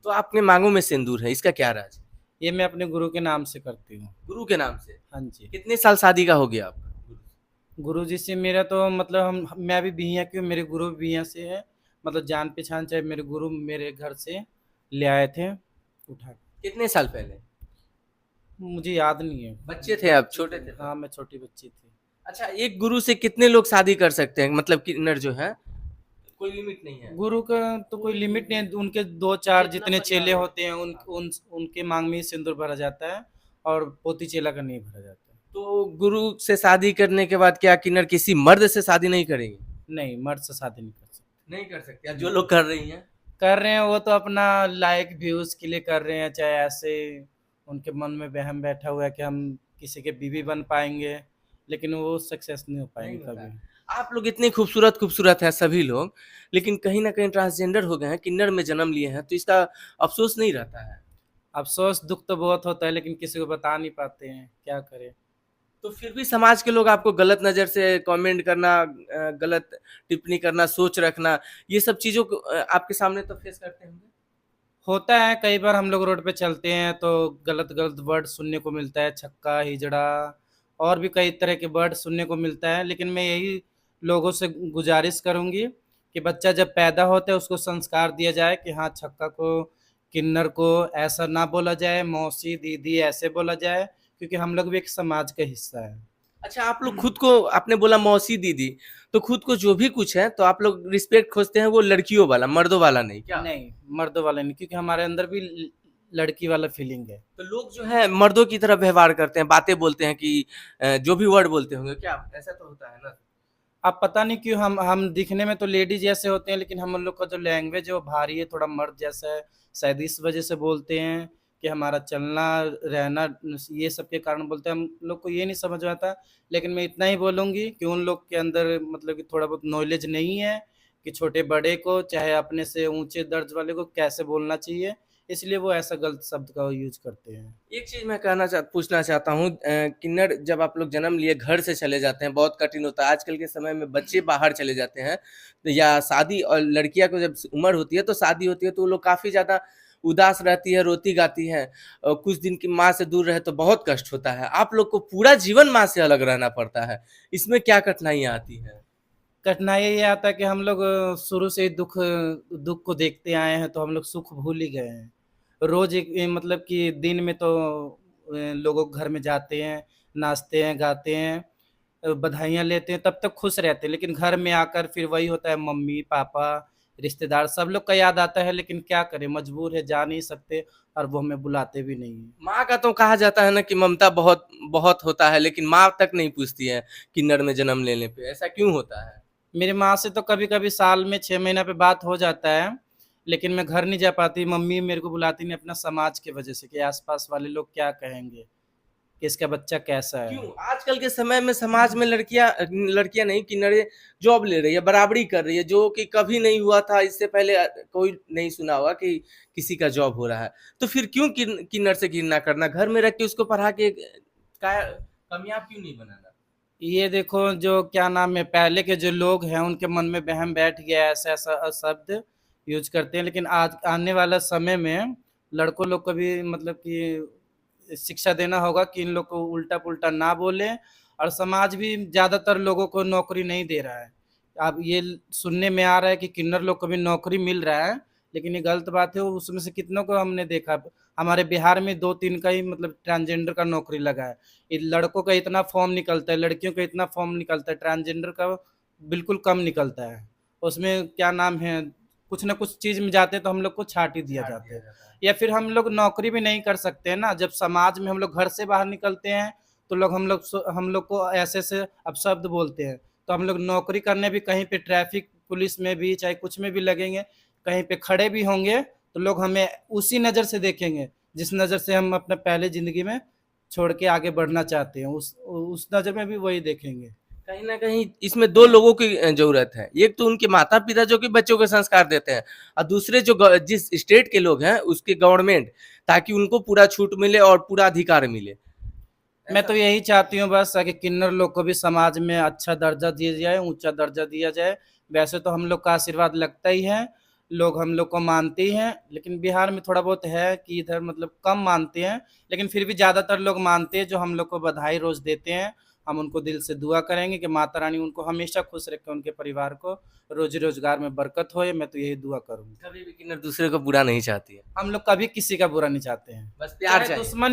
तो आपके मांगों में सिंदूर है, इसका क्या राज है? ये मैं अपने गुरु के नाम से करती हूँ। गुरु के नाम से। हाँ जी। कितने साल शादी का हो गया आपका? गुरु जी से मेरा तो मतलब हम मैं भी बिहियाँ की हूँ, मेरे गुरु भी बिहियाँ से है। मतलब जान पहचान चाहे मेरे गुरु मेरे घर से ले आए थे उठा के। कितने साल पहले? मुझे याद नहीं है। बच्चे थे आप, बच्ची छोटे थी, थे हाँ तब? मैं छोटी बच्ची थी। अच्छा, एक गुरु से कितने लोग शादी कर सकते हैं, मतलब किन्नर जो है? कोई लिमिट नहीं है? गुरु का तो कोई लिमिट नहीं है, उनके दो चार जितना जितने परिवार चेले हो। होते हैं उनके मांग में ही सिंदूर भरा जाता है और पोती चेला का नहीं भरा जाता है। तो गुरु से शादी करने के बाद क्या किन्नर किसी मर्द से शादी नहीं करेंगे? नहीं, मर्द से शादी नहीं कर सकते। नहीं कर सकते, या जो नहीं लोग कर रही हैं? कर रहे हैं वो तो अपना लाइक व्यूज के लिए कर रहे हैं, चाहे ऐसे उनके मन में वहम बैठा हुआ है कि हम किसी के बीवी बन पाएंगे, लेकिन वो सक्सेस नहीं हो नहीं पाएंगे होता कभी। है। आप लोग इतने खूबसूरत खूबसूरत हैं सभी लोग, लेकिन कहीं ना कहीं ट्रांसजेंडर हो गए हैं, किन्नर में जन्म लिए हैं, तो इसका अफसोस नहीं रहता है? अफसोस दुख तो बहुत होता है, लेकिन किसी को बता नहीं पाते हैं, क्या करें। तो फिर भी समाज के लोग आपको गलत नजर से कमेंट करना, गलत टिप्पणी करना, सोच रखना, ये सब चीजों को आपके सामने तो फेस करते होंगे? होता है, कई बार हम लोग रोड पे चलते हैं तो गलत गलत वर्ड सुनने को मिलता है, छक्का हिजड़ा और भी कई तरह के वर्ड सुनने को मिलता है। लेकिन मैं यही लोगों से गुजारिश करूंगी कि बच्चा जब पैदा होता है उसको संस्कार दिया जाए कि हाँ छक्का को किन्नर को ऐसा ना बोला जाए, मौसी दीदी ऐसे बोला जाए, क्योंकि हम लोग भी एक समाज का हिस्सा है। अच्छा, आप लोग खुद को, आपने बोला मौसी दीदी, तो खुद को जो भी कुछ है तो आप लोग रिस्पेक्ट खोजते हैं वो लड़कियों वाला, मर्दों वाला नहीं क्या? नहीं, मर्दों वाले नहीं, क्योंकि हमारे अंदर भी लड़की वाला फीलिंग है। तो लोग जो है मर्दों की तरह व्यवहार करते हैं, बातें बोलते हैं कि जो भी वर्ड बोलते होंगे, क्या ऐसा तो होता है ना? अब पता नहीं क्यों हम दिखने में तो लेडी जैसे होते हैं, लेकिन हम लोग का जो लैंग्वेज है वो भारी है, थोड़ा मर्द जैसा है। शायद इस वजह से बोलते हैं कि हमारा चलना रहना ये सब के कारण बोलते हैं, हम लोग को ये नहीं समझ में आता। लेकिन मैं इतना ही बोलूँगी कि उन लोग के अंदर मतलब कि थोड़ा बहुत नॉलेज नहीं है कि छोटे बड़े को चाहे अपने से ऊंचे दर्ज वाले को कैसे बोलना चाहिए, इसलिए वो ऐसा गलत शब्द का यूज करते हैं। एक चीज मैं पूछना चाहता हूँ, किन्नर जब आप लोग जन्म लिए घर से चले जाते हैं, बहुत कठिन होता है, आजकल के समय में बच्चे बाहर चले जाते हैं, तो या शादी, और लड़कियां को जब उम्र होती है तो शादी होती है, तो वो लोग काफी ज्यादा उदास रहती है, रोती गाती है, और कुछ दिन की माँ से दूर रहे तो बहुत कष्ट होता है। आप लोग को पूरा जीवन माँ से अलग रहना पड़ता है, इसमें क्या कठिनाइयाँ आती हैं? कठिनाई ये आता है कि हम लोग शुरू से ही दुख दुख को देखते आए हैं, तो हम लोग सुख भूल ही गए हैं। रोज एक मतलब कि दिन में तो लोगों के घर में जाते हैं, नाचते हैं, गाते हैं, बधाइयाँ लेते हैं, तब तक खुश रहते हैं। लेकिन घर में आकर फिर वही होता है, मम्मी पापा रिश्तेदार सब लोग का याद आता है, लेकिन क्या करें, मजबूर है, जा नहीं सकते और वो हमें बुलाते भी नहीं हैं। माँ का तो कहा जाता है ना कि ममता बहुत बहुत होता है, लेकिन माँ तक नहीं पूछती है किन्नर में जन्म लेने पे, ऐसा क्यों होता है? मेरी माँ से तो कभी कभी साल में 6 महीना पे बात हो जाता है, लेकिन मैं घर नहीं जा पाती। मम्मी मेरे को बुलाती नहीं, अपना समाज की वजह से कि आसपास वाले लोग क्या कहेंगे कि इसका बच्चा कैसा है। क्यों आजकल के समय में समाज में लड़कियां, लड़कियां नहीं, किन्नरे जॉब ले रही है, बराबरी कर रही है, जो कि कभी नहीं हुआ था इससे पहले, कोई नहीं सुना होगा कि किसी का जॉब हो रहा है। तो फिर क्यों किन्नर से घृणा करना, घर में रख के उसको पढ़ा के कामयाब क्यों नहीं बनाना? ये देखो जो क्या नाम है, पहले के जो लोग हैं उनके मन में वहम बैठ गया है, ऐसा ऐसा शब्द यूज करते हैं। लेकिन आज आने वाला समय में लड़कों लोग को भी मतलब कि शिक्षा देना होगा कि इन लोग को उल्टा पुल्टा ना बोले। और समाज भी ज़्यादातर लोगों को नौकरी नहीं दे रहा है। अब ये सुनने में आ रहा है कि किन्नर लोग को भी नौकरी मिल रहा है, लेकिन ये गलत बात है। उसमें से कितनों को हमने देखा, हमारे बिहार में 2-3 का ही मतलब ट्रांसजेंडर का नौकरी लगा है। लड़कों का इतना फॉर्म निकलता है, लड़कियों का इतना फॉर्म निकलता है, ट्रांसजेंडर का बिल्कुल कम निकलता है। उसमें क्या नाम है, कुछ ना कुछ चीज़ में जाते हैं तो हम लोग को छाट ही दिया छाट जाता दिया है। जाता है। या फिर हम लोग नौकरी भी नहीं कर सकते हैं ना, जब समाज में हम लोग घर से बाहर निकलते हैं तो लोग हम लोग को ऐसे ऐसे अपशब्द बोलते हैं। तो हम लोग नौकरी करने भी कहीं पे ट्रैफिक पुलिस में भी चाहे कुछ में भी लगेंगे, कहीं पे खड़े भी होंगे, तो लोग हमें उसी नज़र से देखेंगे जिस नज़र से हम अपने पहले ज़िंदगी में छोड़ के आगे बढ़ना चाहते हैं, उस नज़र में भी वही देखेंगे। कहीं ना कहीं इसमें दो लोगों की जरूरत है, एक तो उनके माता पिता जो कि बच्चों को संस्कार देते हैं, और दूसरे जो जिस स्टेट के लोग हैं उसके गवर्नमेंट, ताकि उनको पूरा छूट मिले और पूरा अधिकार मिले। मैं ऐसा तो यही चाहती हूँ बस कि किन्नर लोग को भी समाज में अच्छा दर्जा दिया जाए, ऊंचा दर्जा दिया जाए। वैसे तो हम लोग का आशीर्वाद लगता ही है, लोग हम लोग को मानते ही हैं, लेकिन बिहार में थोड़ा बहुत है कि इधर मतलब कम मानते हैं, लेकिन फिर भी ज़्यादातर लोग मानते हैं, जो हम लोग को बधाई रोज़ देते हैं। हम उनको दिल से दुआ करेंगे कि माता रानी उनको हमेशा खुश रखे, उनके परिवार को रोज़ी रोज़गार में बरकत होए, मैं तो यही दुआ करूँगा। कभी भी किन्नर दूसरे को बुरा नहीं चाहती है, हम लोग कभी किसी का बुरा नहीं चाहते हैं, बस प्यार चाहे चाहिए। दुश्मन